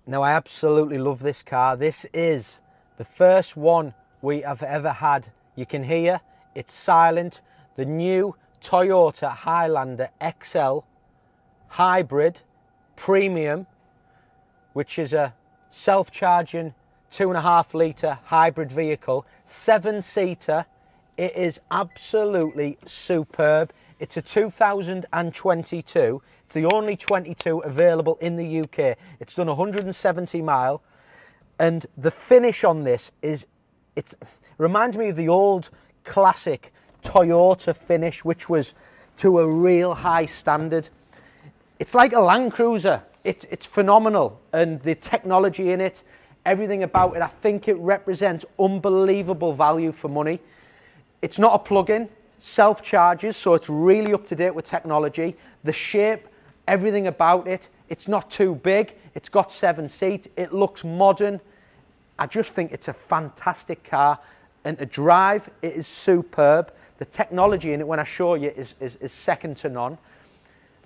Now, I absolutely love this car. This is the first one we have ever had. You can hear it's silent. The new Toyota Highlander XL Hybrid Premium, which is a self-charging 2.5 litre hybrid vehicle, 7-seater. It is absolutely superb. It's a 2022. It's the only 22 available in the UK. It's done 170 mile, and the finish on this it reminds me of the old classic Toyota finish, which was to a real high standard. It's like a Land Cruiser. It's phenomenal, and the technology in it, everything about it, I think it represents unbelievable value for money. It's not a plug-in, self-charges, so it's really up to date with technology. The shape, everything about it, it's not too big. It's got 7 seats. It looks modern. I just think it's a fantastic car, and to drive, it is superb. The technology in it, when I show you, is second to none.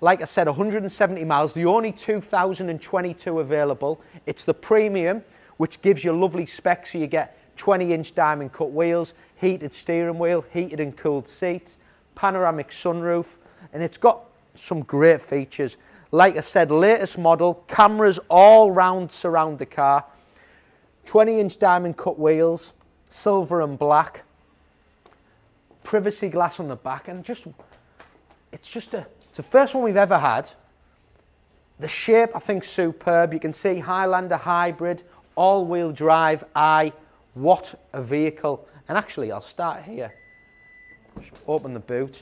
Like I said, 170 miles, the only 2022 available. It's the premium, which gives you lovely specs. So you get 20-inch diamond cut wheels, heated steering wheel, heated and cooled seats, panoramic sunroof, and it's got some great features. Like I said, latest model, cameras all round surround the car, 20-inch diamond cut wheels, silver and black, privacy glass on the back, and it's the first one we've ever had. The shape, I think, superb. You can see Highlander hybrid, all-wheel drive. What a vehicle. And actually, I'll start here. Just open the boot.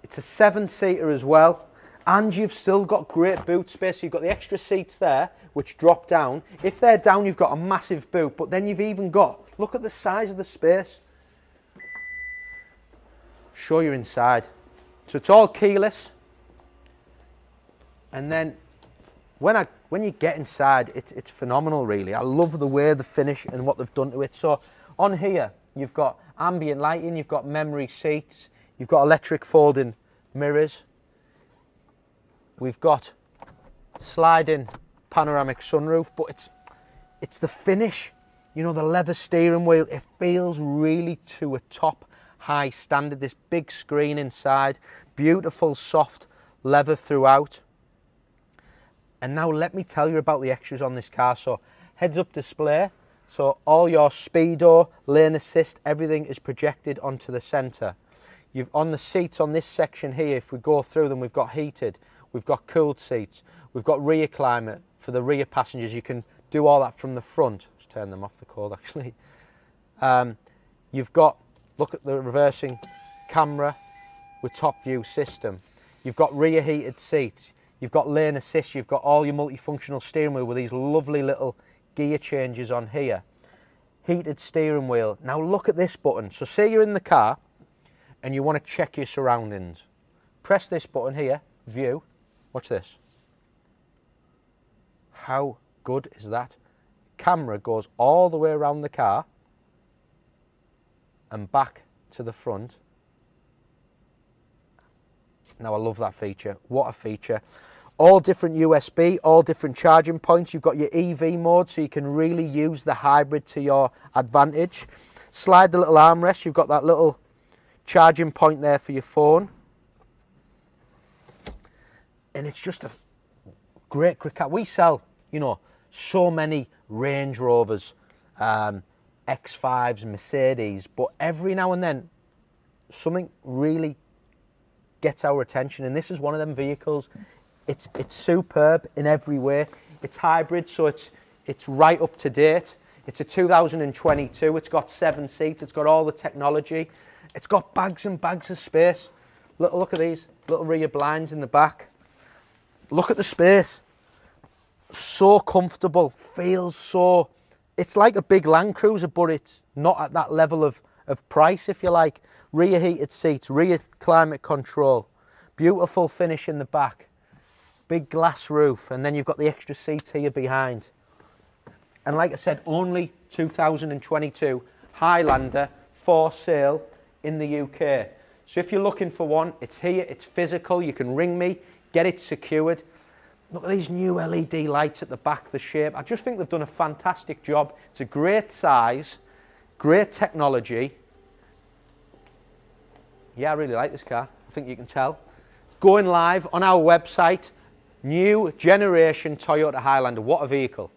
It's a 7-seater as well, and you've still got great boot space. You've got the extra seats there, which drop down. If they're down, you've got a massive boot, but then you've even got, look at the size of the space. Show you inside. So it's all keyless, and then when you get inside, it's phenomenal, really. I love the way the finish and what they've done to it. So on here, you've got ambient lighting, you've got memory seats, you've got electric folding mirrors, we've got sliding panoramic sunroof, but it's the finish, you know, the leather steering wheel. It feels really to a top high standard. This big screen inside, beautiful soft leather throughout. And now let me tell you about the extras on this car. So heads-up display, so all your speedo, lane assist, everything is projected onto the centre. You've on the seats on this section here, if we go through them, we've got heated, we've got cooled seats, we've got rear climate for the rear passengers. You can do all that from the front. Let's turn them off the cold, actually. You've got, look at the reversing camera with top view system. You've got rear heated seats. You've got lane assist. You've got all your multifunctional steering wheel with these lovely little gear changes on here. Heated steering wheel. Now look at this button. So say you're in the car and you want to check your surroundings. Press this button here, view. Watch this. How good is that? Camera goes all the way around the car and back to the front. Now I love that feature. What a feature. All different USB, all different charging points. You've got your EV mode, so you can really use the hybrid to your advantage. Slide the little armrest. You've got that little charging point there for your phone. And it's just a great car. We sell, you know, so many Range Rovers, X5s, Mercedes, but every now and then something really gets our attention, and this is one of them vehicles. It's superb in every way. It's hybrid, so it's right up to date. It's a 2022. It's got 7 seats. It's got all the technology. It's got bags and bags of space. Look at these little rear blinds in the back. Look at the space. So comfortable. Feels so. It's like a big Land Cruiser, but it's not at that level of price, if you like. Rear heated seats, rear climate control, beautiful finish in the back, big glass roof, and then you've got the extra seats here behind. And like I said, only 2022 Highlander for sale in the UK. So if you're looking for one, it's here, it's physical, you can ring me, get it secured. Look at these new LED lights at the back, the shape. I just think they've done a fantastic job. It's a great size, great technology. Yeah, I really like this car. I think you can tell. Going live on our website, new generation Toyota Highlander. What a vehicle.